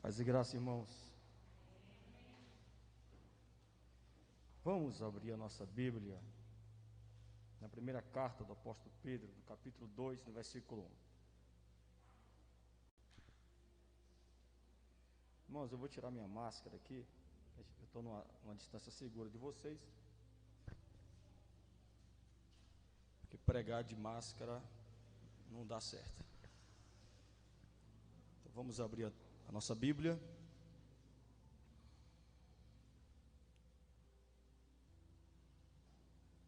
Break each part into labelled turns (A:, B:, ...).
A: Paz e graça, irmãos. Vamos abrir a nossa Bíblia na primeira carta do apóstolo Pedro, no capítulo 2, no versículo 1. Irmãos, eu vou tirar minha máscara aqui. Eu estou numa distância segura de vocês. Porque pregar de máscara não dá certo. Então vamos abrir a nossa Bíblia.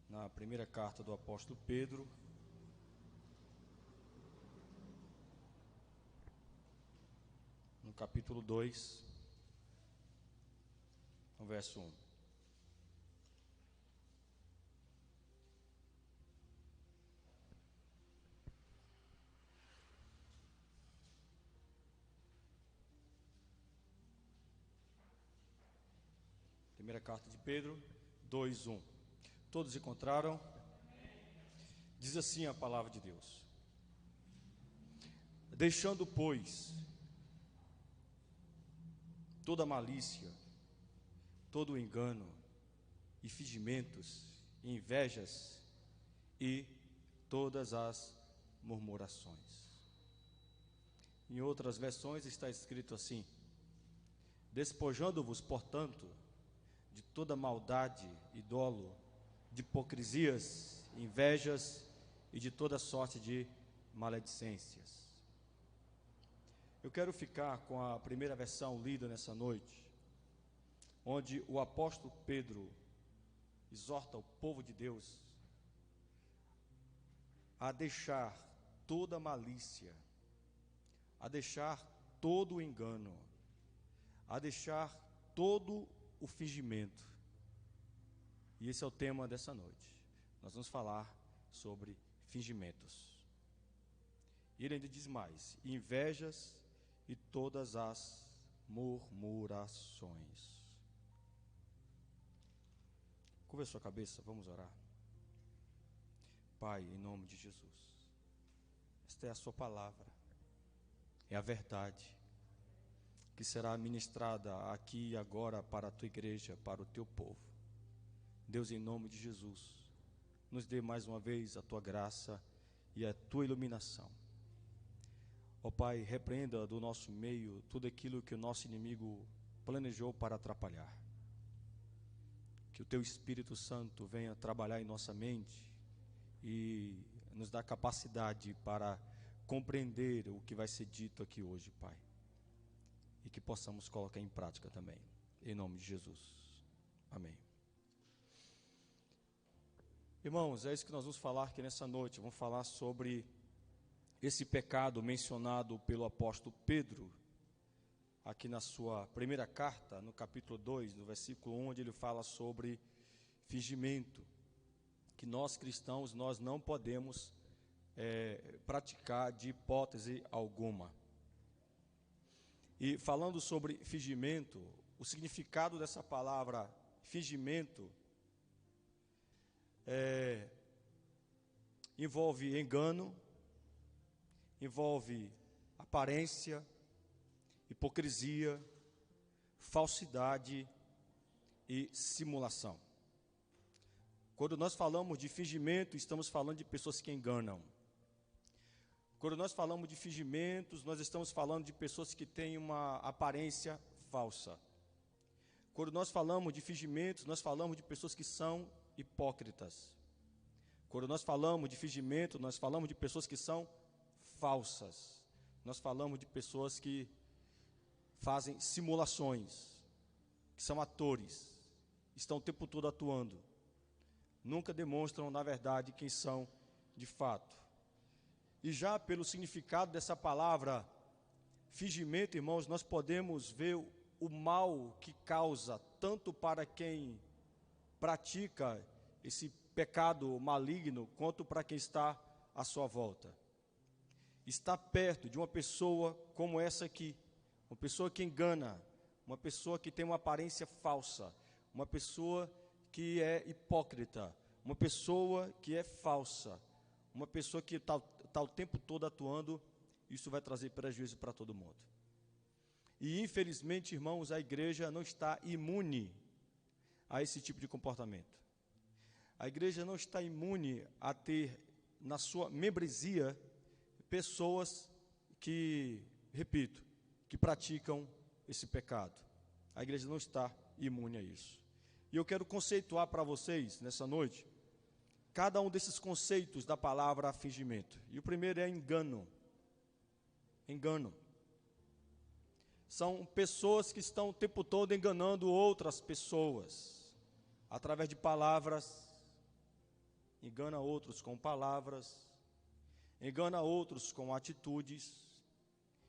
A: Na primeira carta do apóstolo Pedro, no capítulo 2, no verso 1. Primeira carta de Pedro 2, 1. Todos encontraram? Diz assim a palavra de Deus: deixando, pois, toda malícia, todo engano, e fingimentos, e invejas, e todas as murmurações. Em outras versões está escrito assim: despojando-vos, portanto, de toda maldade e dolo, de hipocrisias, invejas e de toda sorte de maledicências. Eu quero ficar com a primeira versão lida nessa noite, onde o apóstolo Pedro exorta o povo de Deus a deixar toda malícia, a deixar todo o engano, a deixar todo o fingimento. E esse é o tema dessa noite. Nós vamos falar sobre fingimentos. E ele ainda diz mais: invejas e todas as murmurações. Curva a sua cabeça, vamos orar. Pai, em nome de Jesus, esta é a sua palavra, é a verdade que será ministrada aqui e agora para a tua igreja, para o teu povo. Deus, em nome de Jesus, nos dê mais uma vez a tua graça e a tua iluminação. Ó Pai, repreenda do nosso meio tudo aquilo que o nosso inimigo planejou para atrapalhar. Que o teu Espírito Santo venha trabalhar em nossa mente e nos dá capacidade para compreender o que vai ser dito aqui hoje, Pai. E que possamos colocar em prática também, em nome de Jesus. Amém. Irmãos, é isso que nós vamos falar aqui nessa noite. Vamos falar sobre esse pecado mencionado pelo apóstolo Pedro, aqui na sua primeira carta, no capítulo 2, no versículo 1, onde ele fala sobre fingimento, que nós cristãos, nós não podemos praticar de hipótese alguma. E falando sobre fingimento, o significado dessa palavra fingimento envolve engano, envolve aparência, hipocrisia, falsidade e simulação. Quando nós falamos de fingimento, estamos falando de pessoas que enganam. Quando nós falamos de fingimentos, nós estamos falando de pessoas que têm uma aparência falsa. Quando nós falamos de fingimentos, nós falamos de pessoas que são hipócritas. Quando nós falamos de fingimento, nós falamos de pessoas que são falsas. Nós falamos de pessoas que fazem simulações, que são atores, estão o tempo todo atuando. Nunca demonstram, na verdade, quem são de fato. E já pelo significado dessa palavra fingimento, irmãos, nós podemos ver o mal que causa tanto para quem pratica esse pecado maligno, quanto para quem está à sua volta. Estar perto de uma pessoa como essa aqui, uma pessoa que engana, uma pessoa que tem uma aparência falsa, uma pessoa que é hipócrita, uma pessoa que é falsa, uma pessoa que está o tempo todo atuando, isso vai trazer prejuízo para todo mundo. E, infelizmente, irmãos, a igreja não está imune a esse tipo de comportamento. A igreja não está imune a ter na sua membresia pessoas que, repito, que praticam esse pecado. A igreja não está imune a isso. E eu quero conceituar para vocês, nessa noite, cada um desses conceitos da palavra fingimento. E o primeiro é engano. Engano. São pessoas que estão o tempo todo enganando outras pessoas, através de palavras, engana outros com palavras, engana outros com atitudes,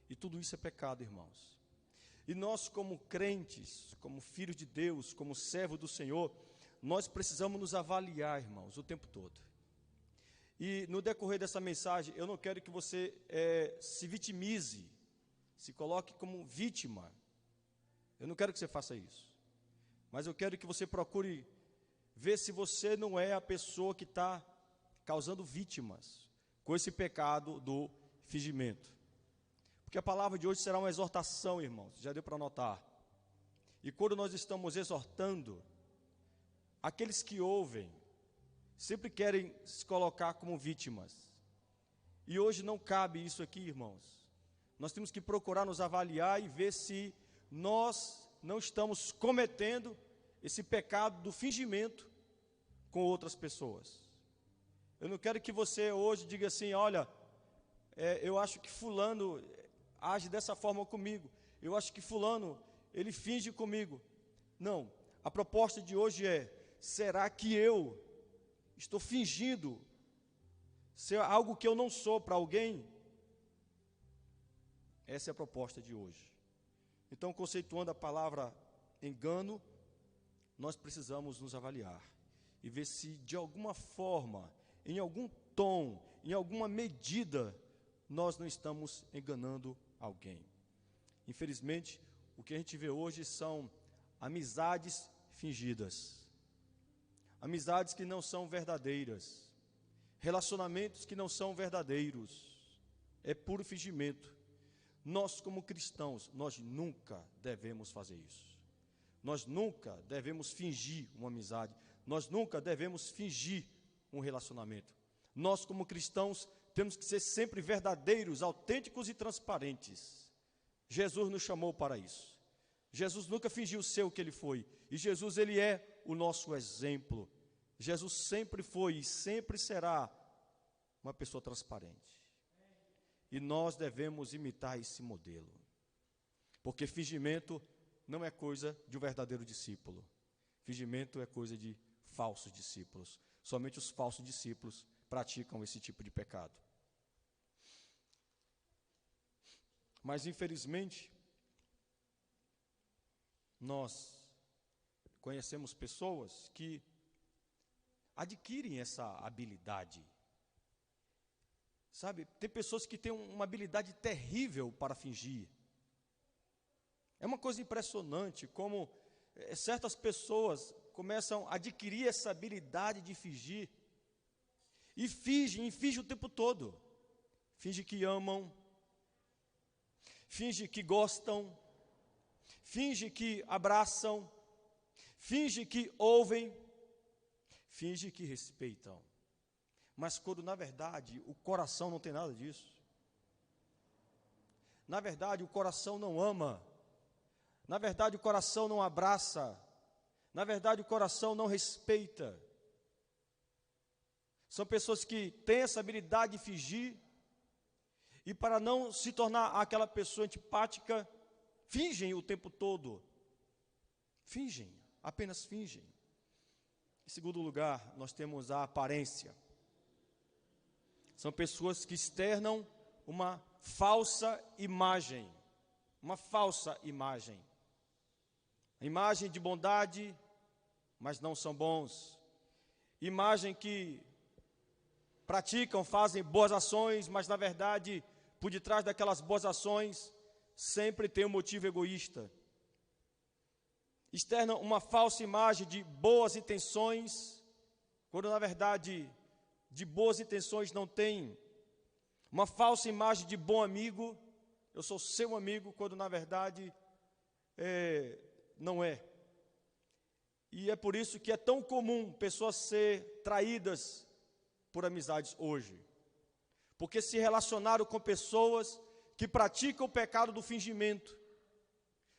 A: e tudo isso é pecado, irmãos. E nós, como crentes, como filhos de Deus, como servo do Senhor, nós precisamos nos avaliar, irmãos, o tempo todo. E no decorrer dessa mensagem, eu não quero que você se vitimize, se coloque como vítima. Eu não quero que você faça isso. Mas eu quero que você procure ver se você não é a pessoa que está causando vítimas com esse pecado do fingimento. Porque a palavra de hoje será uma exortação, irmãos, já deu para notar. E quando nós estamos exortando, aqueles que ouvem sempre querem se colocar como vítimas. E hoje não cabe isso aqui, irmãos. Nós temos que procurar nos avaliar e ver se nós não estamos cometendo esse pecado do fingimento com outras pessoas. Eu não quero que você hoje diga assim, olha, eu acho que fulano age dessa forma comigo. Eu acho que fulano, ele finge comigo. Não, a proposta de hoje é, será que eu estou fingindo ser algo que eu não sou para alguém? Essa é a proposta de hoje. Então, conceituando a palavra engano, nós precisamos nos avaliar e ver se de alguma forma, em algum tom, em alguma medida, nós não estamos enganando alguém. Infelizmente, o que a gente vê hoje são amizades fingidas, amizades que não são verdadeiras, relacionamentos que não são verdadeiros, é puro fingimento. Nós, como cristãos, nós nunca devemos fazer isso. Nós nunca devemos fingir uma amizade. Nós nunca devemos fingir um relacionamento. Nós, como cristãos, temos que ser sempre verdadeiros, autênticos e transparentes. Jesus nos chamou para isso. Jesus nunca fingiu ser o que ele foi. E Jesus, ele é o nosso exemplo. Jesus sempre foi e sempre será uma pessoa transparente. E nós devemos imitar esse modelo. Porque fingimento não é coisa de um verdadeiro discípulo. Fingimento é coisa de falsos discípulos. Somente os falsos discípulos praticam esse tipo de pecado. Mas, infelizmente, nós conhecemos pessoas que adquirem essa habilidade. Sabe, tem pessoas que têm uma habilidade terrível para fingir. É uma coisa impressionante como certas pessoas começam a adquirir essa habilidade de fingir. E fingem o tempo todo. Fingem que amam, fingem que gostam, fingem que abraçam, fingem que ouvem, fingem que respeitam. Mas quando, na verdade, o coração não tem nada disso. Na verdade, o coração não ama. Na verdade, o coração não abraça. Na verdade, o coração não respeita. São pessoas que têm essa habilidade de fingir, e para não se tornar aquela pessoa antipática, fingem o tempo todo. Fingem, apenas fingem. Em segundo lugar, nós temos a aparência. São pessoas que externam uma falsa imagem. Uma falsa imagem. A imagem de bondade, mas não são bons. Imagem que praticam, fazem boas ações, mas na verdade, por detrás daquelas boas ações, sempre tem um motivo egoísta. Externam uma falsa imagem de boas intenções, quando na verdade de boas intenções não tem. Uma falsa imagem de bom amigo. eu sou seu amigo, quando na verdade não é. E é por isso que é tão comum pessoas ser traídas por amizades hoje. Porque se relacionaram com pessoas que praticam o pecado do fingimento.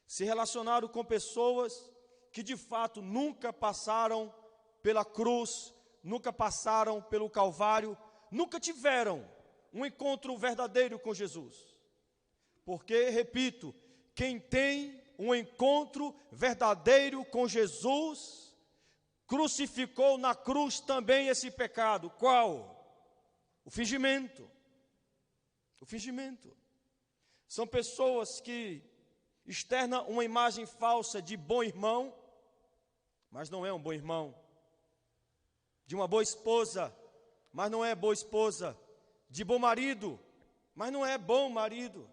A: Se relacionaram com pessoas que de fato nunca passaram pela cruz, nunca passaram pelo Calvário, nunca tiveram um encontro verdadeiro com Jesus. Porque, repito, quem tem um encontro verdadeiro com Jesus, crucificou na cruz também esse pecado. Qual? O fingimento. O fingimento. São pessoas que externam uma imagem falsa de bom irmão, mas não é um bom irmão. De uma boa esposa, mas não é boa esposa. De bom marido, mas não é bom marido.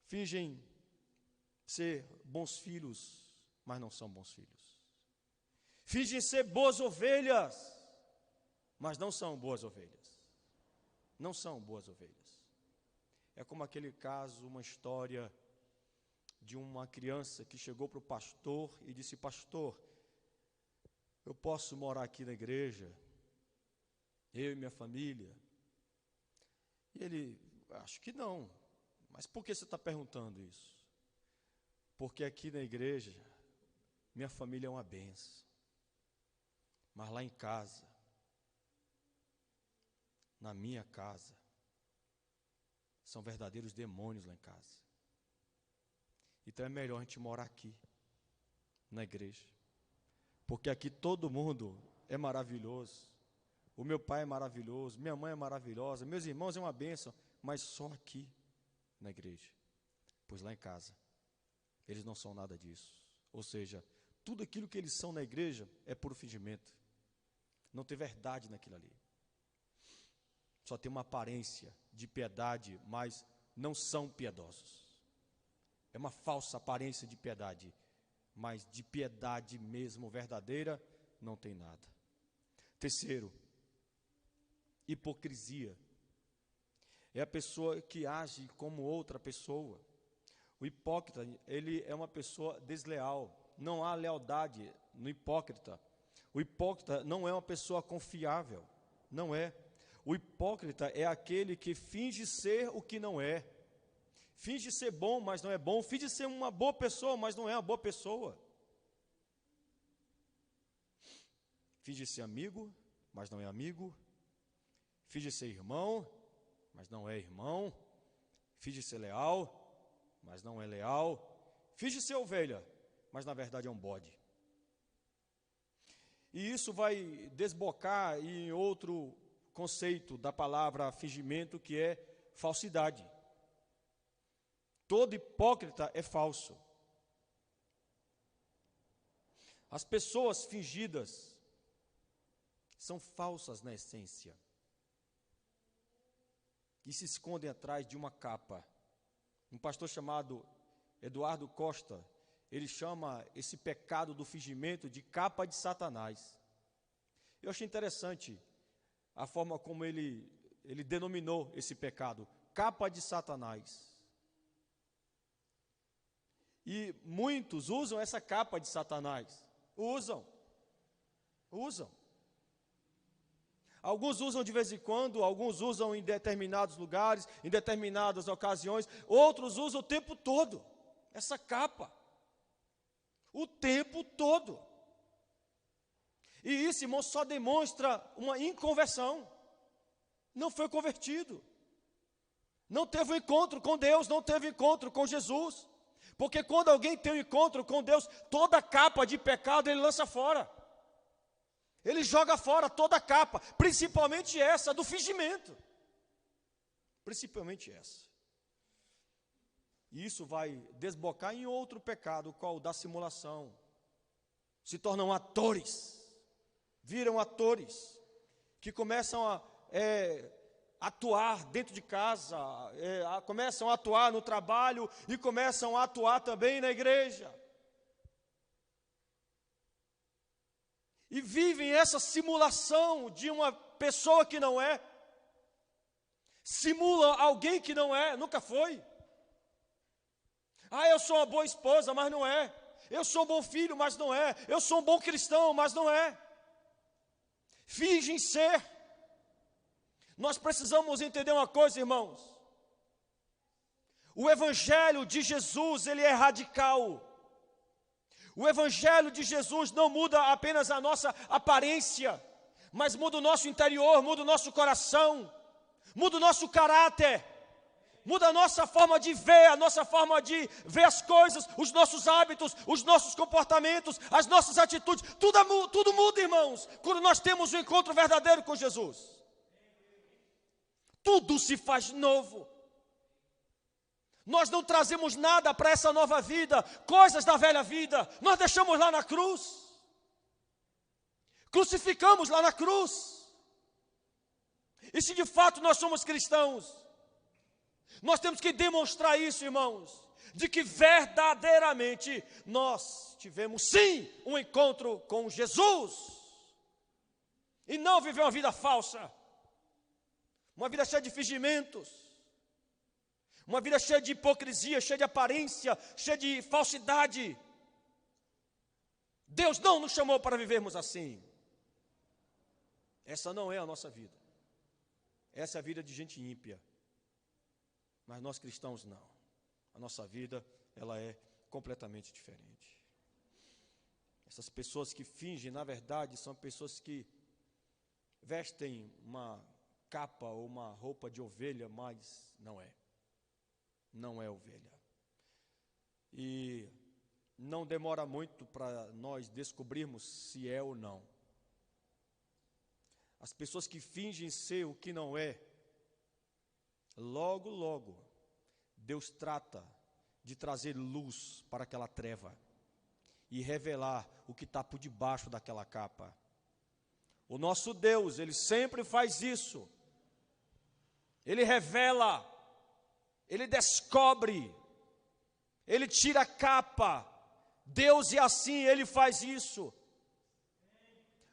A: Fingem ser bons filhos, mas não são bons filhos. Fingem ser boas ovelhas, mas não são boas ovelhas. Não são boas ovelhas. É como aquele caso, uma história de uma criança que chegou para o pastor e disse: pastor, eu posso morar aqui na igreja, eu e minha família? E ele: acho que não. Mas por que você está perguntando isso? Porque aqui na igreja, minha família é uma bênção. Mas lá em casa, na minha casa, são verdadeiros demônios lá em casa. Então é melhor a gente morar aqui, na igreja. Porque aqui todo mundo é maravilhoso. O meu pai é maravilhoso, minha mãe é maravilhosa, meus irmãos é uma bênção. Mas só aqui, na igreja. Pois lá em casa, eles não são nada disso. Ou seja, tudo aquilo que eles são na igreja é puro fingimento. Não tem verdade naquilo ali. Só tem uma aparência de piedade, mas não são piedosos. É uma falsa aparência de piedade, mas de piedade mesmo verdadeira não tem nada. Terceiro, hipocrisia. É a pessoa que age como outra pessoa. O hipócrita, ele é uma pessoa desleal. Não há lealdade no hipócrita. O hipócrita não é uma pessoa confiável. Não é. O hipócrita é aquele que finge ser o que não é. Finge ser bom, mas não é bom. Finge ser uma boa pessoa, mas não é uma boa pessoa. Finge ser amigo, mas não é amigo. Finge ser irmão, mas não é irmão. Finge ser leal, mas não é leal. Finge ser ovelha, mas na verdade é um bode. E isso vai desbocar em outro conceito da palavra fingimento, que é falsidade. Todo hipócrita é falso. As pessoas fingidas são falsas na essência e se escondem atrás de uma capa. Um pastor chamado Eduardo Costa, ele chama esse pecado do fingimento de capa de Satanás. Eu achei interessante a forma como ele denominou esse pecado, capa de Satanás. E muitos usam essa capa de Satanás. Usam. Alguns usam de vez em quando, alguns usam em determinados lugares, em determinadas ocasiões, outros usam o tempo todo, essa capa. O tempo todo. E isso, irmão, só demonstra uma inconversão. Não foi convertido. Não teve um encontro com Deus, não teve um encontro com Jesus. Porque quando alguém tem um encontro com Deus, toda capa de pecado ele lança fora. Ele joga fora toda a capa, principalmente essa do fingimento. Principalmente essa. E isso vai desbocar em outro pecado, qual o da simulação. Se tornam atores, viram atores, que começam a atuar dentro de casa, começam a atuar no trabalho e começam a atuar também na igreja. E vivem essa simulação de uma pessoa que não é. Simula alguém que não é, nunca foi. Ah, eu sou uma boa esposa, mas não é. Eu sou um bom filho, mas não é. Eu sou um bom cristão, mas não é. Fingem ser. Nós precisamos entender uma coisa, irmãos. O evangelho de Jesus, ele é radical. O evangelho de Jesus não muda apenas a nossa aparência, mas muda o nosso interior, muda o nosso coração, muda o nosso caráter, muda a nossa forma de ver, a nossa forma de ver as coisas, os nossos hábitos, os nossos comportamentos, as nossas atitudes, tudo muda, irmãos, quando nós temos um encontro verdadeiro com Jesus. Tudo se faz novo. Nós não trazemos nada para essa nova vida, coisas da velha vida, nós deixamos lá na cruz, crucificamos lá na cruz. E se de fato nós somos cristãos, nós temos que demonstrar isso, irmãos, de que verdadeiramente nós tivemos sim um encontro com Jesus, e não viver uma vida falsa, uma vida cheia de fingimentos, uma vida cheia de hipocrisia, cheia de aparência, cheia de falsidade. Deus não nos chamou para vivermos assim. Essa não é a nossa vida. Essa é a vida de gente ímpia. Mas nós cristãos não. A nossa vida, ela é completamente diferente. Essas pessoas que fingem, na verdade, são pessoas que vestem uma capa ou uma roupa de ovelha, mas não é. Não é ovelha. E não demora muito para nós descobrirmos se é ou não. As pessoas que fingem ser o que não é, logo, logo, Deus trata de trazer luz para aquela treva e revelar o que está por debaixo daquela capa. O nosso Deus, Ele sempre faz isso. Ele revela, Ele descobre, Ele tira a capa. Deus é assim, Ele faz isso.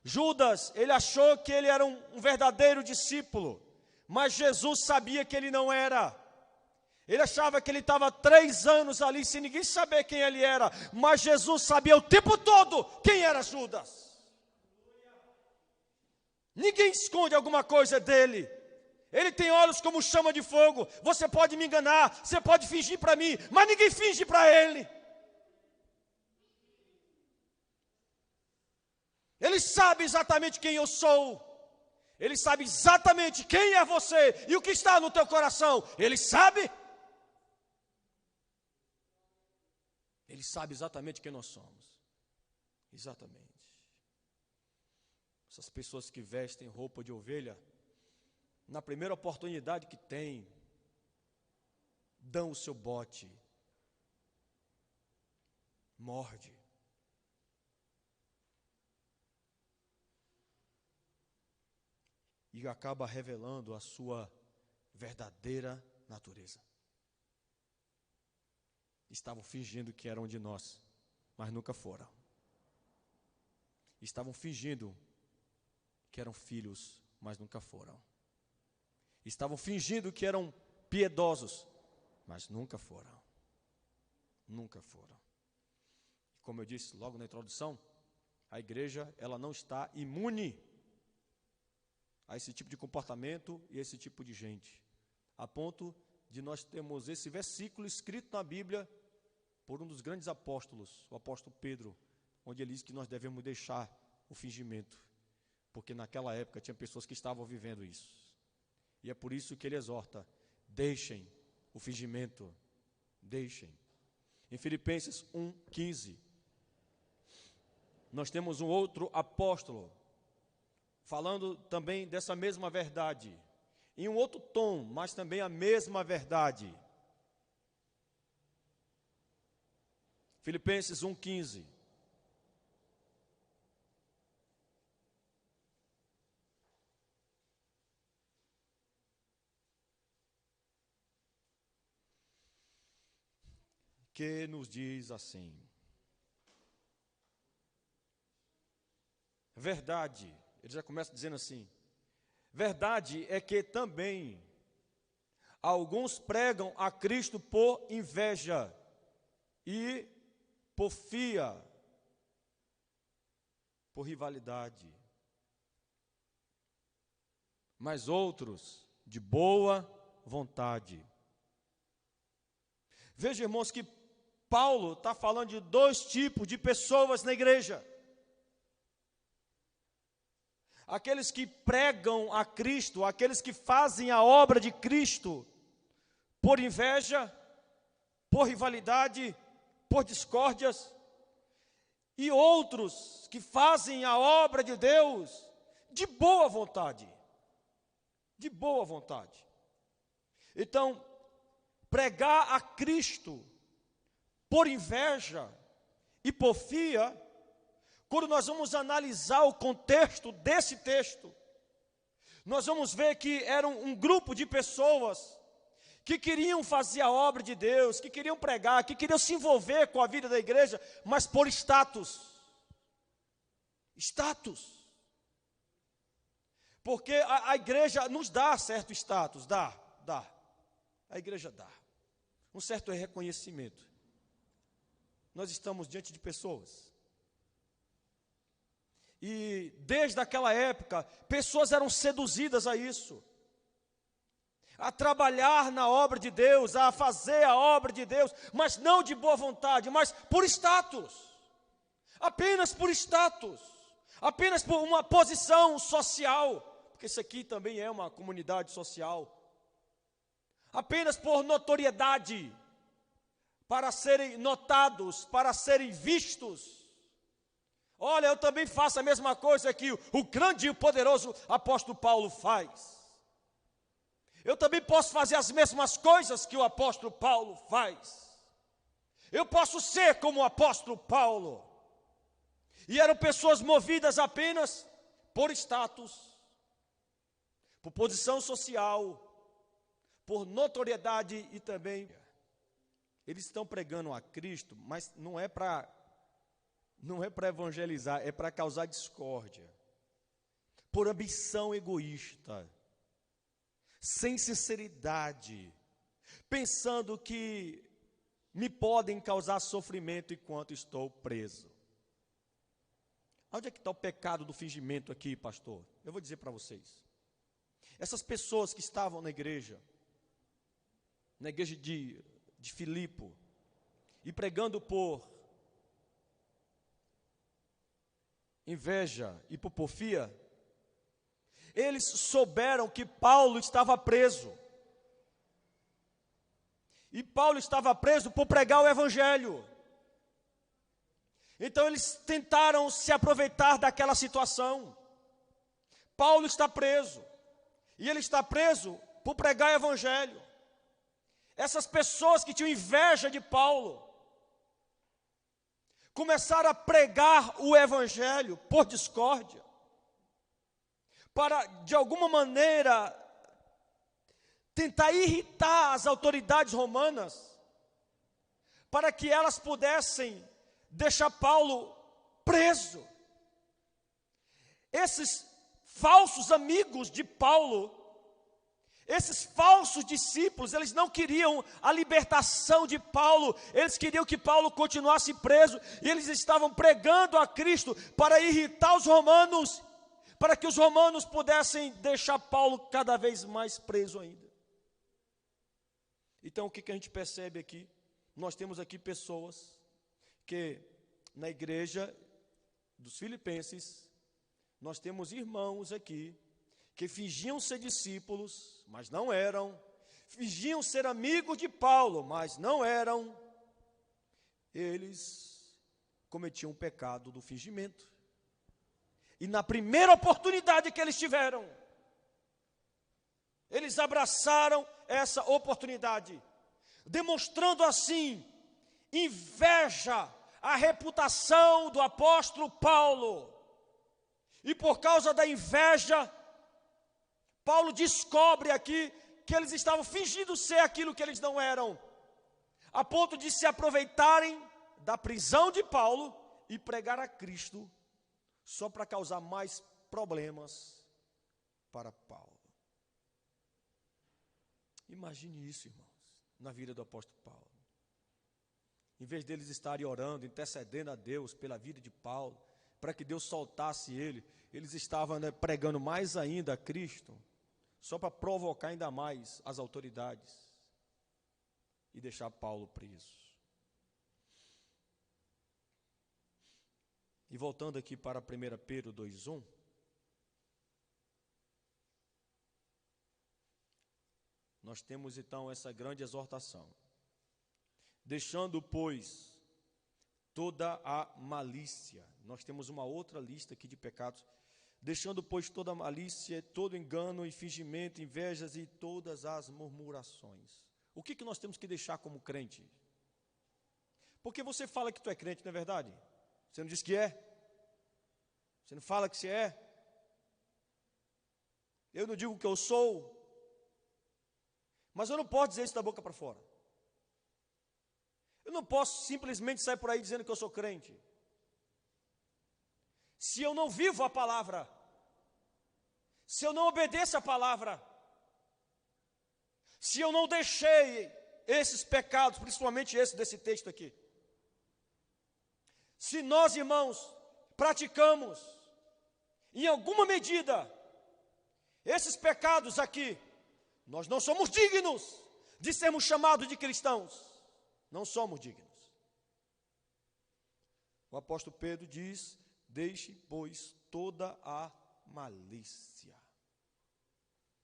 A: Judas, ele achou que ele era um verdadeiro discípulo, mas Jesus sabia que ele não era. Ele achava que ele estava 3 anos ali sem ninguém saber quem ele era, mas Jesus sabia o tempo todo quem era Judas. Ninguém esconde alguma coisa dele. Ele tem olhos como chama de fogo. Você pode me enganar, você pode fingir para mim, mas ninguém finge para ele. Ele sabe exatamente quem eu sou. Ele sabe exatamente quem é você e o que está no teu coração. Ele sabe. Ele sabe exatamente quem nós somos. Exatamente. Essas pessoas que vestem roupa de ovelha, na primeira oportunidade que tem, dão o seu bote, morde. E acaba revelando a sua verdadeira natureza. Estavam fingindo que eram de nós, mas nunca foram. Estavam fingindo que eram filhos, mas nunca foram. Estavam fingindo que eram piedosos, mas nunca foram. Nunca foram. Como eu disse logo na introdução, a igreja, ela não está imune a esse tipo de comportamento e esse tipo de gente, a ponto de nós termos esse versículo escrito na Bíblia por um dos grandes apóstolos, o apóstolo Pedro, onde ele diz que nós devemos deixar o fingimento, porque naquela época tinha pessoas que estavam vivendo isso, e é por isso que ele exorta: deixem o fingimento, deixem. Em Filipenses 1:15, nós temos um outro apóstolo, falando também dessa mesma verdade, em um outro tom, mas também a mesma verdade. Filipenses 1:15. Que nos diz assim: verdade. Ele já começa dizendo assim: verdade é que também Alguns pregam a Cristo por inveja e porfia, por rivalidade. Mas outros de boa vontade. Veja, irmãos, que Paulo está falando de dois tipos de pessoas na igreja. Aqueles que pregam a Cristo, aqueles que fazem a obra de Cristo por inveja, por rivalidade, por discórdias, e outros que fazem a obra de Deus de boa vontade. De boa vontade. Então, pregar a Cristo por inveja e porfia, quando nós vamos analisar o contexto desse texto, nós vamos ver que era um grupo de pessoas que queriam fazer a obra de Deus, que queriam pregar, que queriam se envolver com a vida da igreja, mas por status. Status. Porque a igreja nos dá certo status, dá. A igreja dá um certo reconhecimento. Nós estamos diante de pessoas. E desde aquela época, pessoas eram seduzidas a isso. A trabalhar na obra de Deus, a fazer a obra de Deus, mas não de boa vontade, mas por status. Apenas por status. Apenas por uma posição social. Porque isso aqui também é uma comunidade social. Apenas por notoriedade. Para serem notados, para serem vistos. Olha, eu também faço a mesma coisa que o grande e o poderoso apóstolo Paulo faz. Eu também posso fazer as mesmas coisas que o apóstolo Paulo faz. Eu posso ser como o apóstolo Paulo. E eram pessoas movidas apenas por status, por posição social, por notoriedade e também... Eles estão pregando a Cristo, mas não é para evangelizar, é para causar discórdia. Por ambição egoísta, sem sinceridade, pensando que me podem causar sofrimento enquanto estou preso. Onde é que está o pecado do fingimento aqui, pastor? Eu vou dizer para vocês. Essas pessoas que estavam na igreja de Filipe, e pregando por inveja e por porfia, eles souberam que Paulo estava preso. E Paulo estava preso por pregar o evangelho. Então eles tentaram se aproveitar daquela situação. Paulo está preso, e ele está preso por pregar o evangelho. Essas pessoas que tinham inveja de Paulo começaram a pregar o evangelho por discórdia, para de alguma maneira tentar irritar as autoridades romanas, para que elas pudessem deixar Paulo preso. Esses falsos amigos de Paulo, esses falsos discípulos, eles não queriam a libertação de Paulo, eles queriam que Paulo continuasse preso, e eles estavam pregando a Cristo para irritar os romanos, para que os romanos pudessem deixar Paulo cada vez mais preso ainda. Então o que a gente percebe aqui? Nós temos aqui pessoas que na igreja dos Filipenses, nós temos irmãos aqui, que fingiam ser discípulos, mas não eram, fingiam ser amigos de Paulo, mas não eram. Eles cometiam o pecado do fingimento. E na primeira oportunidade que eles tiveram, eles abraçaram essa oportunidade, demonstrando assim inveja à reputação do apóstolo Paulo. E por causa da inveja, Paulo descobre aqui que eles estavam fingindo ser aquilo que eles não eram, a ponto de se aproveitarem da prisão de Paulo e pregar a Cristo, só para causar mais problemas para Paulo. Imagine isso, irmãos, na vida do apóstolo Paulo. Em vez deles estarem orando, intercedendo a Deus pela vida de Paulo, para que Deus soltasse ele, eles estavam, né, pregando mais ainda a Cristo, só para provocar ainda mais as autoridades e deixar Paulo preso. E voltando aqui para 1 Pedro 2:1, nós temos então essa grande exortação. Deixando, pois, toda a malícia. Nós temos uma outra lista aqui de pecados. Deixando, pois, toda a malícia, todo engano e fingimento, invejas e todas as murmurações. O que nós temos que deixar como crente? Porque você fala que tu é crente, não é verdade? Você não diz que é? Você não fala que você é? Eu não digo que eu sou. Mas eu não posso dizer isso da boca para fora. Eu não posso simplesmente sair por aí dizendo que eu sou crente. Se eu não vivo a palavra, se eu não obedeço a palavra, se eu não deixei esses pecados, principalmente esse desse texto aqui, se nós, irmãos, praticamos, em alguma medida, esses pecados aqui, nós não somos dignos de sermos chamados de cristãos. Não somos dignos. O apóstolo Pedro diz: deixe, pois, toda a malícia.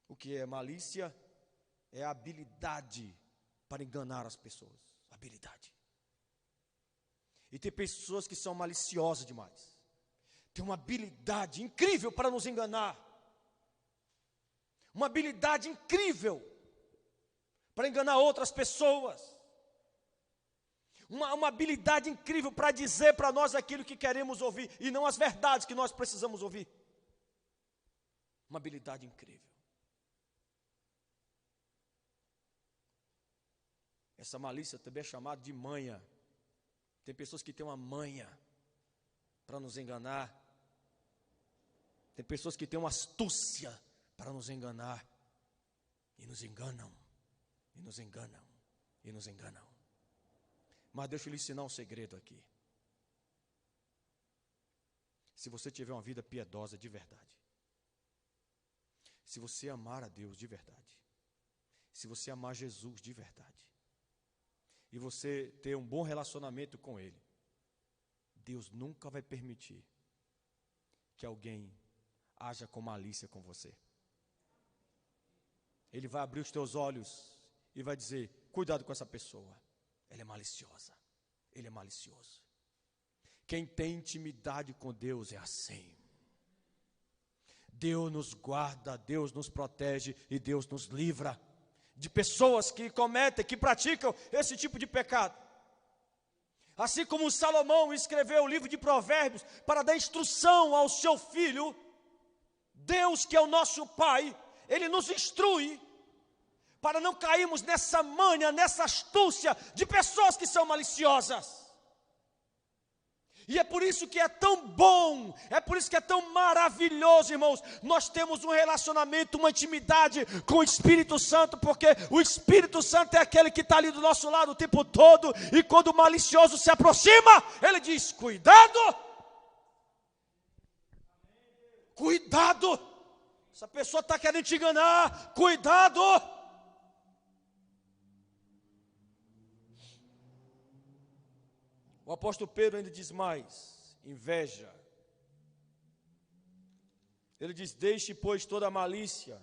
A: O que é malícia? É a habilidade para enganar as pessoas. Habilidade. E tem pessoas que são maliciosas demais. Tem uma habilidade incrível para nos enganar. Uma habilidade incrível para enganar outras pessoas. Uma habilidade incrível para dizer para nós aquilo que queremos ouvir e não as verdades que nós precisamos ouvir. Uma habilidade incrível. Essa malícia também é chamada de manha. Tem pessoas que têm uma manha para nos enganar. Tem pessoas que têm uma astúcia para nos enganar. E nos enganam. E nos enganam. E nos enganam. Mas deixa eu lhe ensinar um segredo aqui. Se você tiver uma vida piedosa de verdade, se você amar a Deus de verdade, se você amar Jesus de verdade, e você ter um bom relacionamento com Ele, Deus nunca vai permitir que alguém haja com malícia com você. Ele vai abrir os teus olhos e vai dizer: cuidado com essa pessoa. Ela é maliciosa, ele é malicioso. Quem tem intimidade com Deus é assim. Deus nos guarda, Deus nos protege e Deus nos livra de pessoas que cometem, que praticam esse tipo de pecado. Assim como Salomão escreveu o livro de Provérbios para dar instrução ao seu filho, Deus, que é o nosso Pai, Ele nos instrui para não cairmos nessa manha, nessa astúcia de pessoas que são maliciosas. E é por isso que é tão bom, é por isso que é tão maravilhoso, irmãos, nós temos um relacionamento, uma intimidade com o Espírito Santo, porque o Espírito Santo é aquele que está ali do nosso lado o tempo todo, e quando o malicioso se aproxima, ele diz: cuidado, cuidado, essa pessoa está querendo te enganar, cuidado. O apóstolo Pedro ainda diz mais: inveja. Ele diz: deixe, pois, toda a malícia,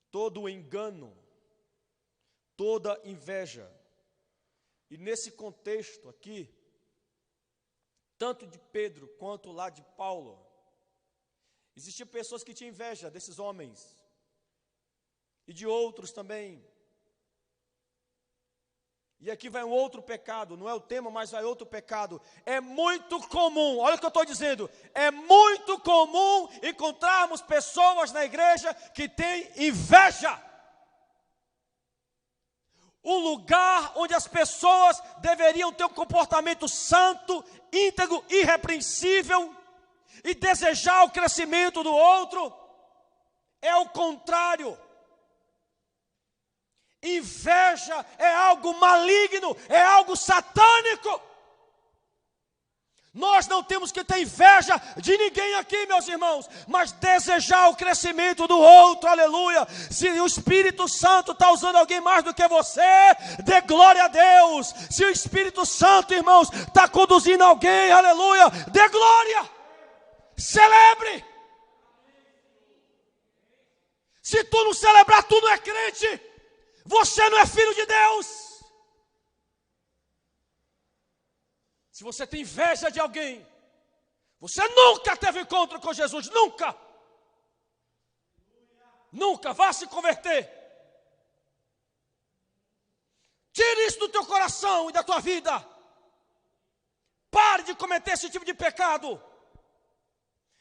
A: todo o engano, toda inveja. E nesse contexto aqui, tanto de Pedro quanto lá de Paulo, existiam pessoas que tinham inveja desses homens e de outros também. E aqui vai um outro pecado, não é o tema, mas vai outro pecado. É muito comum, olha o que eu estou dizendo, é muito comum encontrarmos pessoas na igreja que têm inveja. O lugar onde as pessoas deveriam ter um comportamento santo, íntegro, irrepreensível, e desejar o crescimento do outro, é o contrário. Inveja é algo maligno, é algo satânico. Nós não temos que ter inveja de ninguém aqui, meus irmãos, mas desejar o crescimento do outro, aleluia. Se o Espírito Santo está usando alguém mais do que você, dê glória a Deus. Se o Espírito Santo, irmãos, está conduzindo alguém, aleluia, dê glória. Celebre. Se tu não celebrar, tu não é crente. Você não é filho de Deus. Se você tem inveja de alguém, você nunca teve encontro com Jesus, nunca. Nunca, vá se converter. Tire isso do teu coração e da tua vida. Pare de cometer esse tipo de pecado.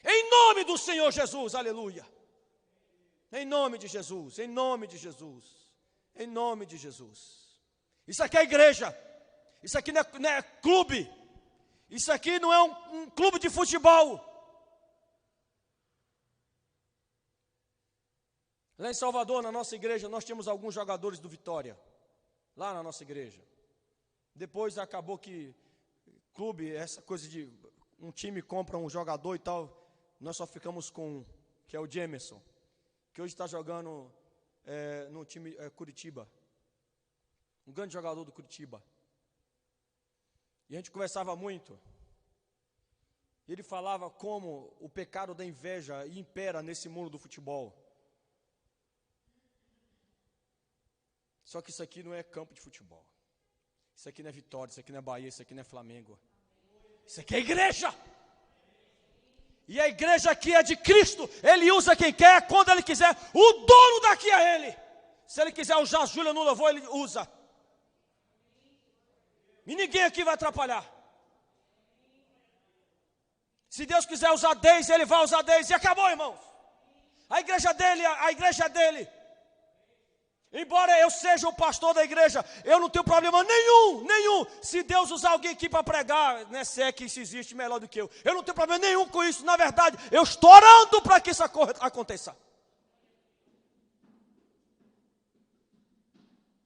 A: Em nome do Senhor Jesus, aleluia. Em nome de Jesus, em nome de Jesus, em nome de Jesus. Isso aqui é igreja. Isso aqui não é clube. Isso aqui não é um clube de futebol. Lá em Salvador, na nossa igreja, nós tínhamos alguns jogadores do Vitória. Lá na nossa igreja. Depois acabou que clube, essa coisa de um time compra um jogador e tal. Nós só ficamos com um, que é o Jamerson, que hoje está jogando no time Curitiba. Um grande jogador do Curitiba. E a gente conversava muito. Ele falava como o pecado da inveja impera nesse mundo do futebol. Só que isso aqui não é campo de futebol. Isso aqui não é Vitória, isso aqui não é Bahia, isso aqui não é Flamengo. Isso aqui é igreja. E a igreja aqui é de Cristo. Ele usa quem quer, quando ele quiser. O dono daqui é ele. Se ele quiser usar a Júlia no louvor, ele usa. E ninguém aqui vai atrapalhar. Se Deus quiser usar Deise, Ele vai usar Deise. E acabou, irmãos. A igreja dele, a igreja dele. Embora eu seja o pastor da igreja, eu não tenho problema nenhum. Se Deus usar alguém aqui para pregar, né, se é que isso existe melhor do que eu não tenho problema nenhum com isso. Na verdade, eu estou orando para que isso aconteça.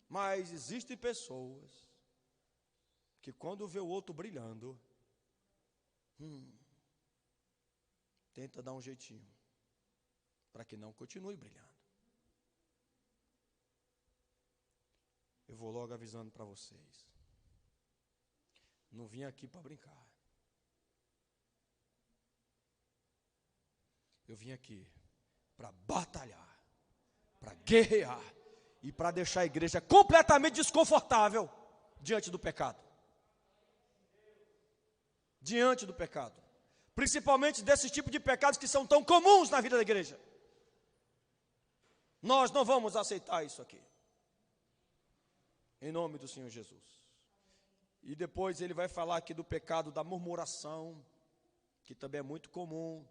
A: Mas existem pessoas que quando vê o outro brilhando, tenta dar um jeitinho, para que não continue brilhando. Eu vou logo avisando para vocês. Não vim aqui para brincar. Eu vim aqui para batalhar, para guerrear e para deixar a igreja completamente desconfortável diante do pecado. Diante do pecado. Principalmente desse tipo de pecados que são tão comuns na vida da igreja. Nós não vamos aceitar isso aqui. Em nome do Senhor Jesus. E depois ele vai falar aqui do pecado da murmuração, que também é muito comum.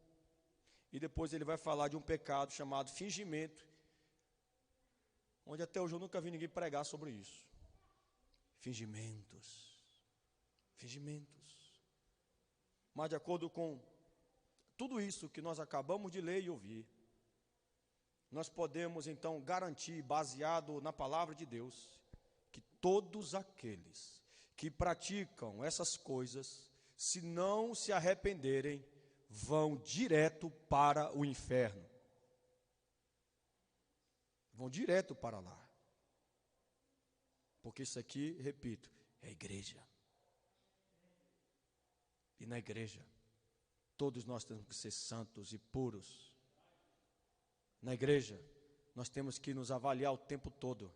A: E depois ele vai falar de um pecado chamado fingimento, onde até hoje eu nunca vi ninguém pregar sobre isso. Fingimentos. Mas de acordo com tudo isso que nós acabamos de ler e ouvir, nós podemos então garantir, baseado na palavra de Deus, que todos aqueles que praticam essas coisas, se não se arrependerem, vão direto para o inferno. Vão direto para lá. Porque isso aqui, repito, é igreja. E na igreja, todos nós temos que ser santos e puros. Na igreja, nós temos que nos avaliar o tempo todo.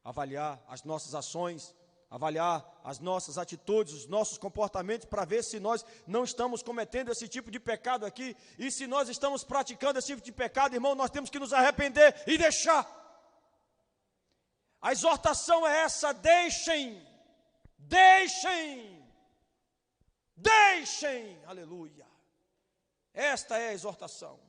A: Avaliar as nossas ações, avaliar as nossas atitudes, os nossos comportamentos, para ver se nós não estamos cometendo esse tipo de pecado aqui. E se nós estamos praticando esse tipo de pecado, irmão, nós temos que nos arrepender e deixar. A exortação é essa: deixem, aleluia. Esta é a exortação.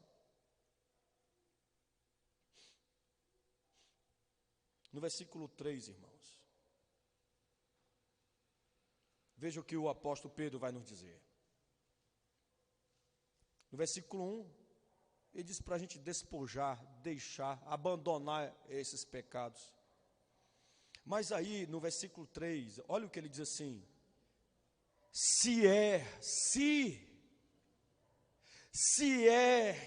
A: No versículo 3, irmãos, veja o que o apóstolo Pedro vai nos dizer. No versículo 1, Ele diz para a gente despojar, deixar, abandonar esses pecados. Mas aí, no versículo 3, olha o que ele diz assim: se é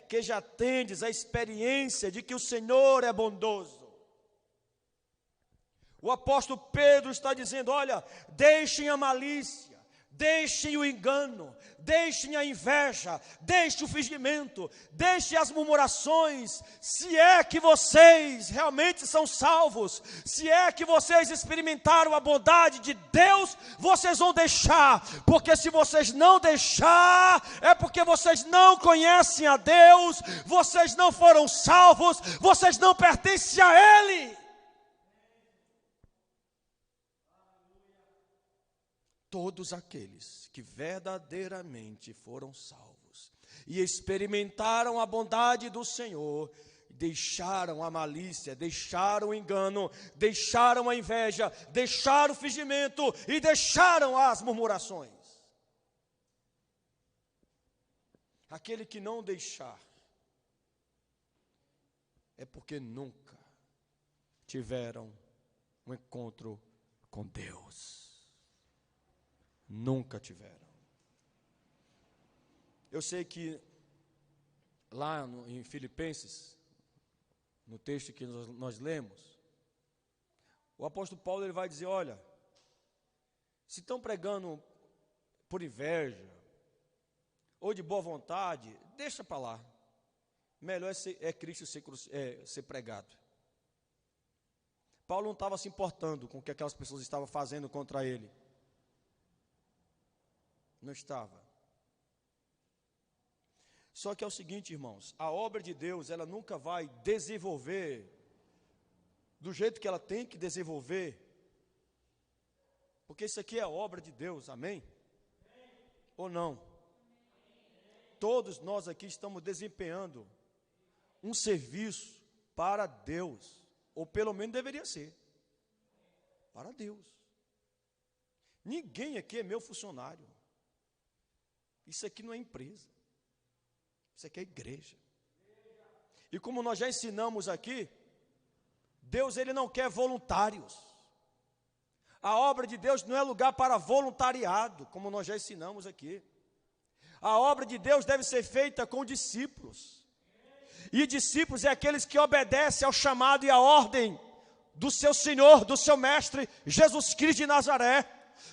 A: que já tendes a experiência de que o Senhor é bondoso. O apóstolo Pedro está dizendo: olha, deixem a malícia, deixem o engano, deixem a inveja, deixem o fingimento, deixem as murmurações. Se é que vocês realmente são salvos, se é que vocês experimentaram a bondade de Deus, vocês vão deixar, porque se vocês não deixar, é porque vocês não conhecem a Deus, vocês não foram salvos, vocês não pertencem a Ele. Todos aqueles que verdadeiramente foram salvos e experimentaram a bondade do Senhor, deixaram a malícia, deixaram o engano, deixaram a inveja, deixaram o fingimento e deixaram as murmurações. Aquele que não deixar, é porque nunca tiveram um encontro com Deus. Nunca tiveram. Eu sei que lá em Filipenses, no texto que nós lemos, o apóstolo Paulo ele vai dizer: olha, se estão pregando por inveja ou de boa vontade, deixa para lá. Melhor é Cristo ser pregado. Paulo não estava se importando com o que aquelas pessoas estavam fazendo contra ele. Não estava. Só que é o seguinte, irmãos, a obra de Deus, ela nunca vai desenvolver do jeito que ela tem que desenvolver, porque isso aqui é obra de Deus, amém? Ou não? Todos nós aqui estamos desempenhando um serviço para Deus, ou pelo menos deveria ser, para Deus. Ninguém aqui é meu funcionário. Isso aqui não é empresa, isso aqui é igreja. E como nós já ensinamos aqui, Deus ele não quer voluntários. A obra de Deus não é lugar para voluntariado, como nós já ensinamos aqui. A obra de Deus deve ser feita com discípulos. E discípulos é aqueles que obedecem ao chamado e à ordem do seu Senhor, do seu Mestre, Jesus Cristo de Nazaré.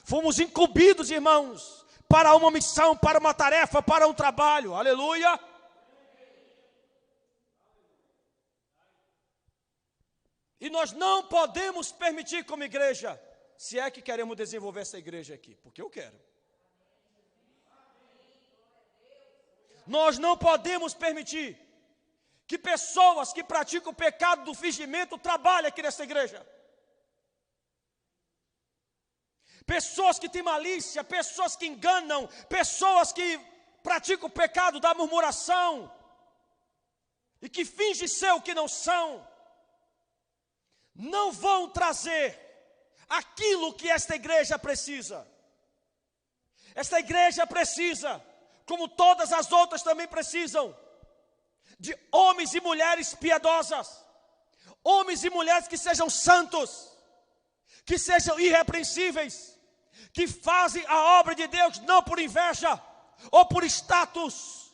A: Fomos incumbidos, irmãos, para uma missão, para uma tarefa, para um trabalho, aleluia. E nós não podemos permitir como igreja, se é que queremos desenvolver essa igreja aqui, porque eu quero. Nós não podemos permitir que pessoas que praticam o pecado do fingimento trabalhem aqui nessa igreja. Pessoas que têm malícia, pessoas que enganam, pessoas que praticam o pecado da murmuração e que fingem ser o que não são, não vão trazer aquilo que esta igreja precisa. Esta igreja precisa, como todas as outras também precisam, de homens e mulheres piedosas, homens e mulheres que sejam santos, que sejam irrepreensíveis, que fazem a obra de Deus não por inveja, ou por status,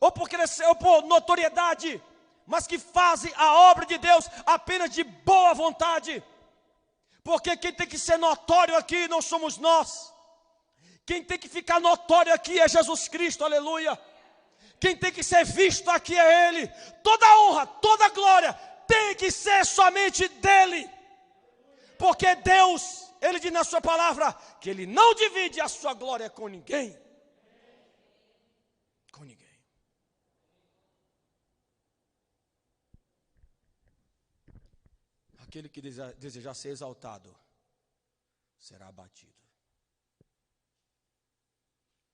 A: ou por notoriedade, mas que fazem a obra de Deus apenas de boa vontade. Porque quem tem que ser notório aqui não somos nós. Quem tem que ficar notório aqui é Jesus Cristo, aleluia. Quem tem que ser visto aqui é Ele. Toda honra, toda glória tem que ser somente dEle. Porque Deus, Ele diz na sua palavra, que Ele não divide a sua glória com ninguém. Com ninguém. Aquele que desejar ser exaltado, será abatido.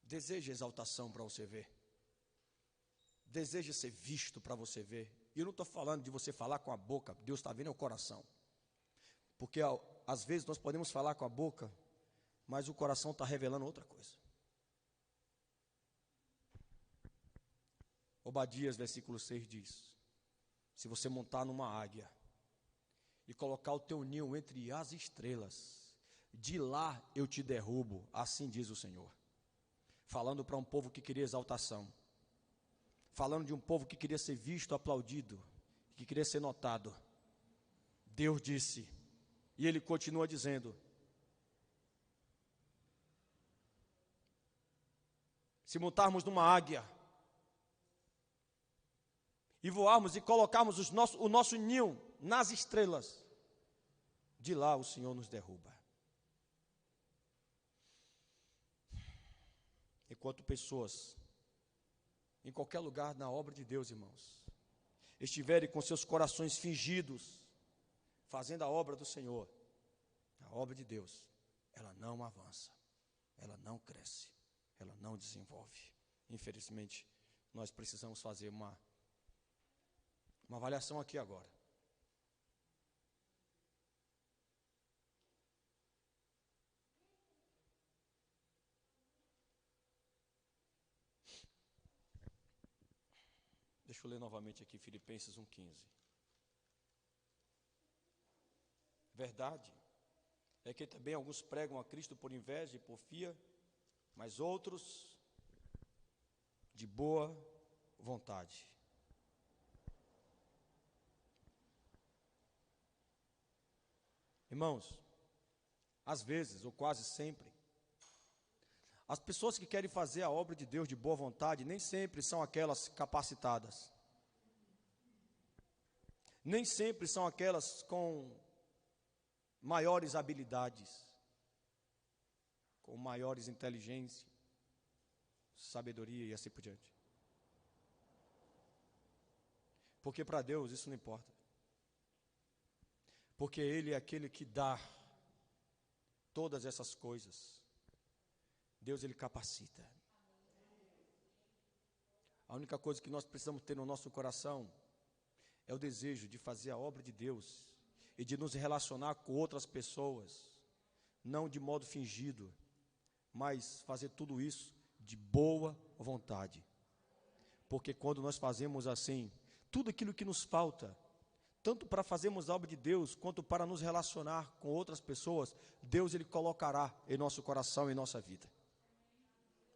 A: Deseja exaltação para você ver. Deseja ser visto para você ver. E eu não estou falando de você falar com a boca, Deus está vendo o coração. Porque às vezes nós podemos falar com a boca, mas o coração está revelando outra coisa. Ô Obadias, versículo 6 diz: se você montar numa águia e colocar o teu ninho entre as estrelas, de lá eu te derrubo, assim diz o Senhor. Falando para um povo que queria exaltação, falando de um povo que queria ser visto, aplaudido, que queria ser notado. Deus disse, e Ele continua dizendo: se montarmos numa águia e voarmos e colocarmos o nosso ninho nas estrelas, de lá o Senhor nos derruba. Enquanto pessoas, em qualquer lugar na obra de Deus, irmãos, estiverem com seus corações fingidos, fazendo a obra do Senhor, a obra de Deus, ela não avança, ela não cresce, ela não desenvolve. Infelizmente, nós precisamos fazer uma avaliação aqui agora. Deixa eu ler novamente aqui Filipenses 1,15. Verdade é que também alguns pregam a Cristo por inveja e porfia, mas outros de boa vontade. Irmãos, às vezes, ou quase sempre, as pessoas que querem fazer a obra de Deus de boa vontade nem sempre são aquelas capacitadas. Nem sempre são aquelas com maiores habilidades, com maiores inteligência, sabedoria e assim por diante. Porque para Deus isso não importa. Porque Ele é aquele que dá todas essas coisas. Deus, Ele capacita. A única coisa que nós precisamos ter no nosso coração é o desejo de fazer a obra de Deus e de nos relacionar com outras pessoas, não de modo fingido, mas fazer tudo isso de boa vontade. Porque quando nós fazemos assim, tudo aquilo que nos falta, tanto para fazermos a obra de Deus, quanto para nos relacionar com outras pessoas, Deus, Ele colocará em nosso coração, em nossa vida.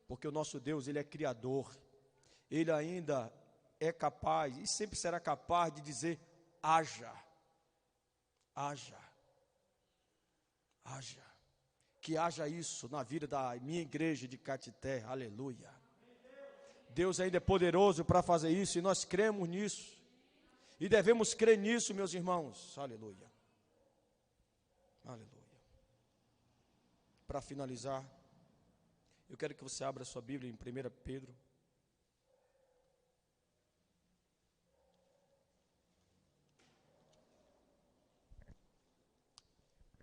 A: Porque o nosso Deus, Ele é criador, Ele ainda é capaz, e sempre será capaz de dizer, haja, haja, haja. Que haja isso na vida da minha igreja de Catité, aleluia. Deus ainda é poderoso para fazer isso, e nós cremos nisso. E devemos crer nisso, meus irmãos, aleluia. Aleluia. Para finalizar, eu quero que você abra sua Bíblia em 1 Pedro.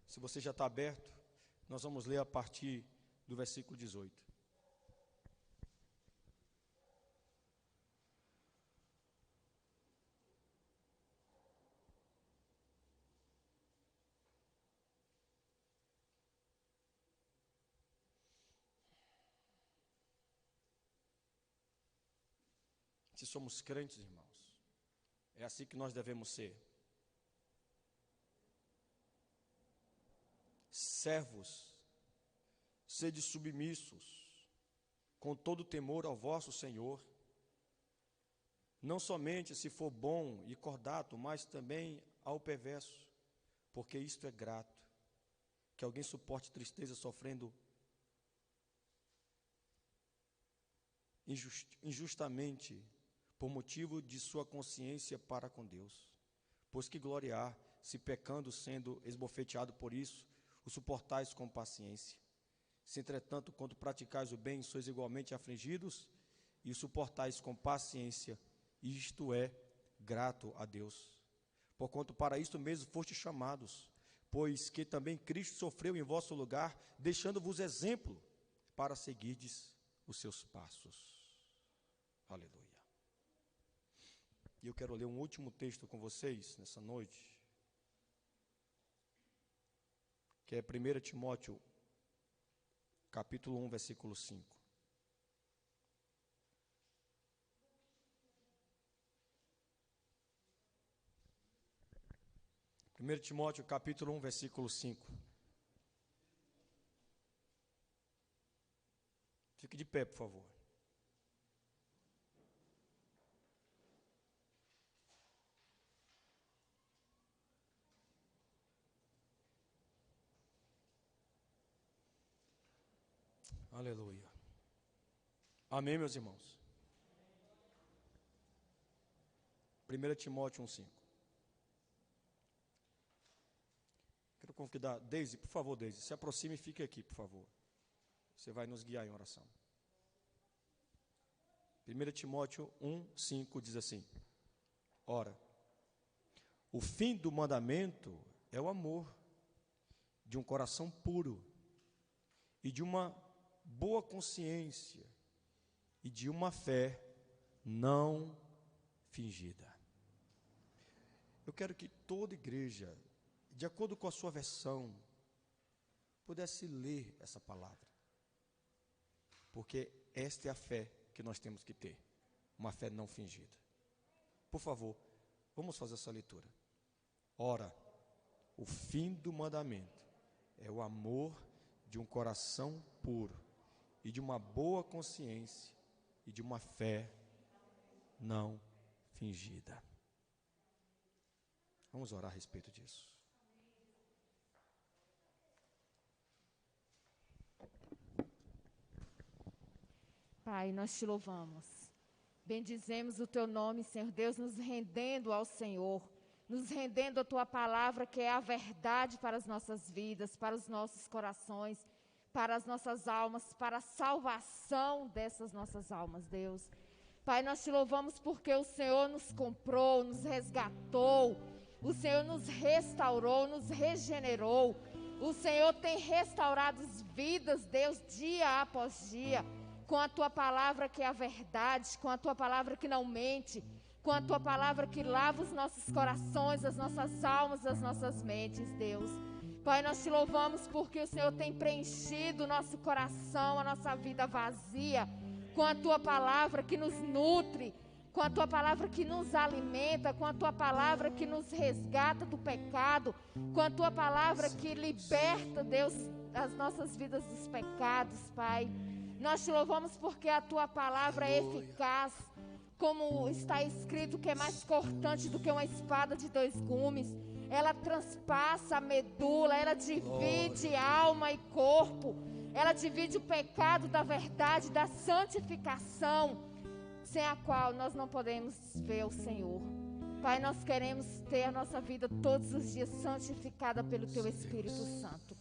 A: Se você já está aberto, nós vamos ler a partir do versículo 18. Se somos crentes, irmãos, é assim que nós devemos ser. Servos, sede submissos, com todo temor ao vosso Senhor, não somente se for bom e cordato, mas também ao perverso, porque isto é grato, que alguém suporte tristeza sofrendo injustamente, por motivo de sua consciência para com Deus. Pois que gloriar, se pecando, sendo esbofeteado por isso, o suportais com paciência. Se entretanto, quando praticais o bem, sois igualmente afligidos, e o suportais com paciência, isto é grato a Deus. Porquanto para isto mesmo fostes chamados, pois que também Cristo sofreu em vosso lugar, deixando-vos exemplo, para seguirdes os seus passos. Aleluia. E eu quero ler um último texto com vocês nessa noite, que é 1 Timóteo, capítulo 1, versículo 5. 1 Timóteo capítulo 1, versículo 5. Fique de pé, por favor. Aleluia. Amém, meus irmãos? 1 Timóteo 1,5. Quero convidar Deise, por favor, Deise, se aproxime e fique aqui, por favor. Você vai nos guiar em oração. 1 Timóteo 1,5 diz assim: Ora, o fim do mandamento é o amor, de um coração puro, e de uma boa consciência, e de uma fé não fingida. Eu quero que toda igreja, de acordo com a sua versão, pudesse ler essa palavra, porque esta é a fé que nós temos que ter, uma fé não fingida. Por favor, vamos fazer essa leitura. Ora, o fim do mandamento é o amor de um coração puro e de uma boa consciência e de uma fé não fingida. Vamos orar a respeito disso.
B: Pai, nós te louvamos, bendizemos o teu nome, Senhor Deus, nos rendendo ao Senhor, nos rendendo a tua palavra, que é a verdade para as nossas vidas, para os nossos corações, para as nossas almas, para a salvação dessas nossas almas, Deus. Pai, nós te louvamos porque o Senhor nos comprou, nos resgatou, o Senhor nos restaurou, nos regenerou, o Senhor tem restaurado as vidas, Deus, dia após dia, com a tua palavra que é a verdade, com a tua palavra que não mente, com a tua palavra que lava os nossos corações, as nossas almas, as nossas mentes, Deus. Pai, nós te louvamos porque o Senhor tem preenchido o nosso coração, a nossa vida vazia, com a tua palavra que nos nutre, com a tua palavra que nos alimenta, com a tua palavra que nos resgata do pecado, com a tua palavra que liberta, Deus, as nossas vidas dos pecados, Pai. Nós te louvamos porque a tua palavra é eficaz, como está escrito, que é mais cortante do que uma espada de 2 gumes. Ela transpassa a medula, ela divide alma e corpo, ela divide o pecado da verdade, da santificação, sem a qual nós não podemos ver o Senhor. Pai, nós queremos ter a nossa vida todos os dias santificada pelo teu Espírito Santo.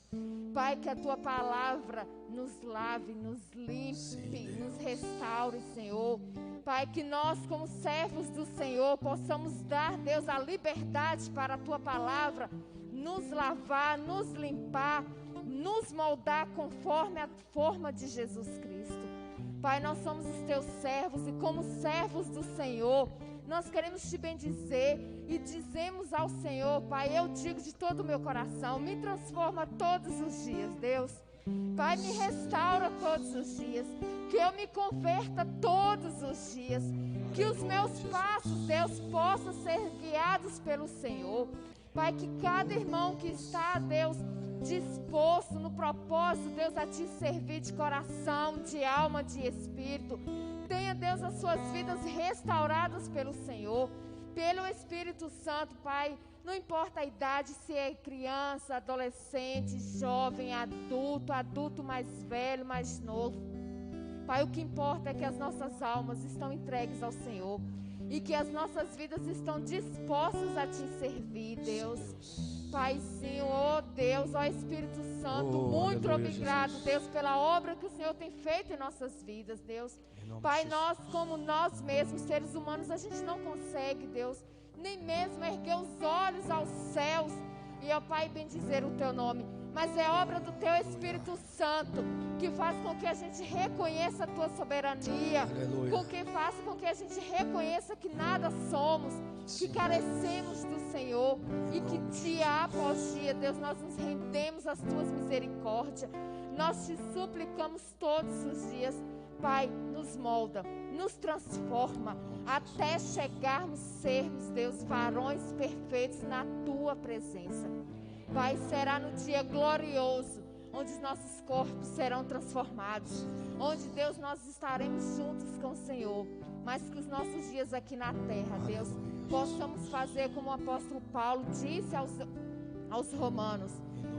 B: Pai, que a tua palavra nos lave, nos limpe, nos restaure, Senhor. Pai, que nós, como servos do Senhor, possamos dar, Deus, a liberdade para a tua palavra nos lavar, nos limpar, nos moldar conforme a forma de Jesus Cristo. Pai, nós somos os teus servos e como servos do Senhor, nós queremos te bendizer e dizemos ao Senhor, Pai, eu digo de todo o meu coração, me transforma todos os dias, Deus. Pai, me restaura todos os dias, que eu me converta todos os dias, que os meus passos, Deus, possam ser guiados pelo Senhor. Pai, que cada irmão que está, Deus, disposto no propósito, Deus, a te servir de coração, de alma, de espírito, tenha, Deus, as suas vidas restauradas pelo Senhor, pelo Espírito Santo, Pai. Não importa a idade, se é criança, adolescente, jovem, adulto mais velho, mais novo. Pai, o que importa é que as nossas almas estão entregues ao Senhor e que as nossas vidas estão dispostas a te servir, Deus. Paizinho, ó Deus, ó Espírito Santo, muito obrigado, Jesus. Deus, pela obra que o Senhor tem feito em nossas vidas, Deus. Pai, nós, como nós mesmos, seres humanos, a gente não consegue, Deus, nem mesmo erguer os olhos aos céus e, ó Pai, bendizer o teu nome. Mas é obra do teu Espírito Santo que faz com que a gente reconheça a tua soberania, que faz com que a gente reconheça que nada somos, que carecemos do Senhor e que dia após dia, Deus, nós nos rendemos às tuas misericórdias. Nós te suplicamos todos os dias, Pai, nos molda, nos transforma, até chegarmos sermos, Deus, varões perfeitos na Tua presença. Pai, será no dia glorioso, onde os nossos corpos serão transformados, onde, Deus, nós estaremos juntos com o Senhor, mas que os nossos dias aqui na terra, Deus, possamos fazer como o apóstolo Paulo disse aos romanos,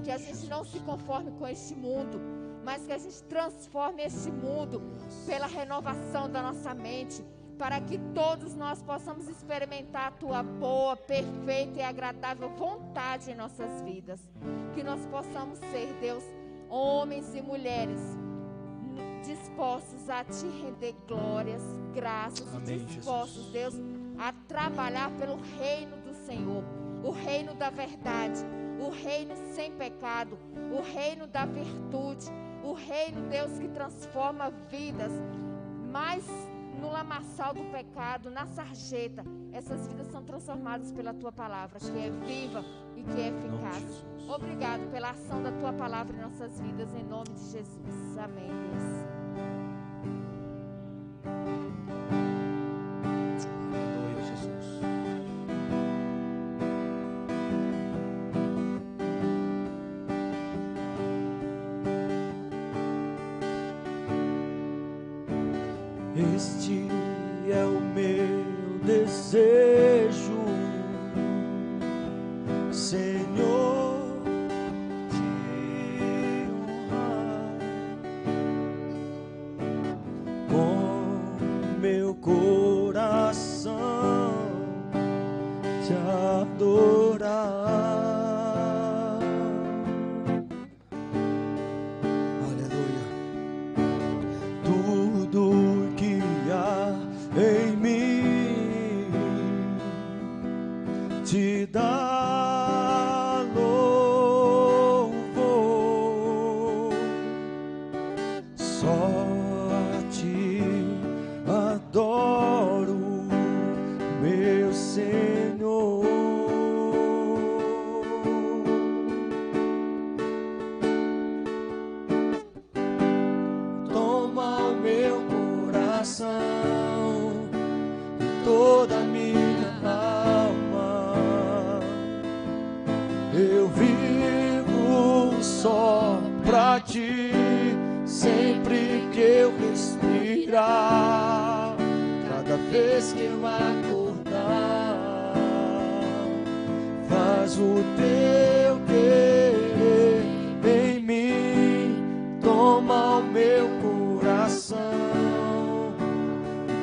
B: que a gente não se conforme com este mundo, mas que a gente transforme este mundo pela renovação da nossa mente, para que todos nós possamos experimentar a Tua boa, perfeita e agradável vontade em nossas vidas. Que nós possamos ser, Deus, homens e mulheres dispostos a Te render glórias, graças,
A: amém,
B: dispostos,
A: Jesus.
B: Deus, a trabalhar pelo reino do Senhor, o reino da verdade, o reino sem pecado, o reino da virtude, o reino, Deus, que transforma vidas, mas no lamaçal do pecado, na sarjeta, essas vidas são transformadas pela Tua palavra, que é viva e que é eficaz. Obrigado pela ação da Tua palavra em nossas vidas, em nome de Jesus. Amém, Deus.
A: Aleluia, Jesus. Este é o meu desejo, Senhor, te honrar com meu coração, te adorar. Aleluia. Tudo que há em mim te dá louvor, só a Ti adoro, meu Senhor. Toma o meu coração e toda a minha alma, eu vivo só pra Ti, sempre que eu respirar, cada vez que eu acordar, faz o Teu querer em mim, toma o meu coração,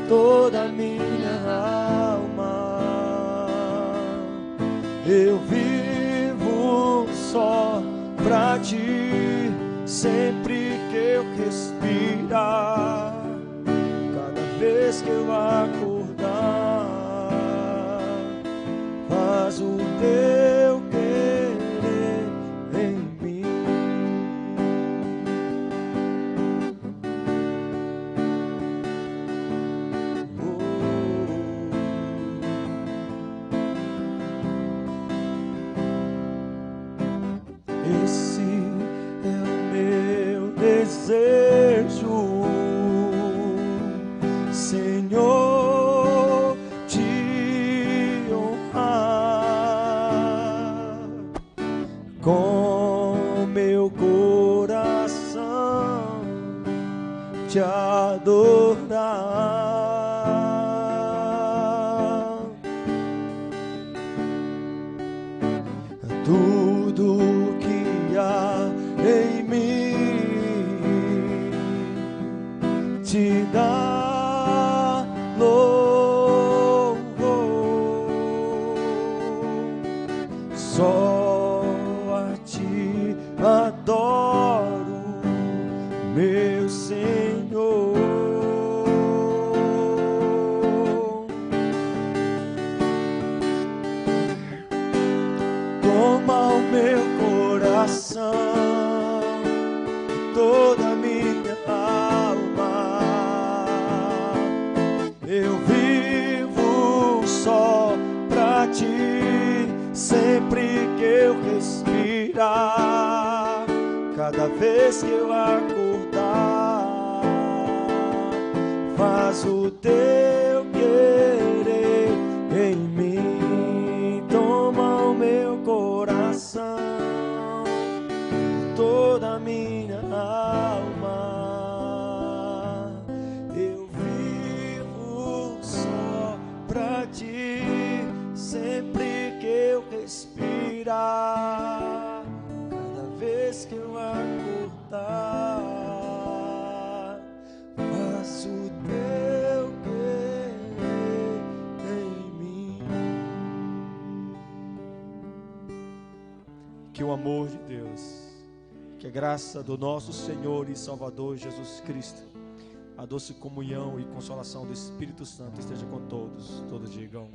A: toda a minha alma, eu vivo só pra Ti, sempre que eu respirar, cada vez que eu acordar, faz o Teu querer em mim. Esse é o meu desejo, Senhor, te honrar com meu coração, te adorar. Tudo que há em mim te dá louvor, só a Ti adoro, meu Senhor. Toma o meu coração, toda a minha alma, eu vivo só pra Ti, sempre que eu respirar, cada vez que eu acordar, faz o teu querer em mim, toma o meu coração, toda a minha alma, eu vivo só pra ti, sempre que eu respirar, cada vez que eu acordar, faz o teu querer em mim. Que o amor de Deus, que a graça do nosso Senhor e Salvador Jesus Cristo, a doce comunhão e consolação do Espírito Santo esteja com todos. Todos digam.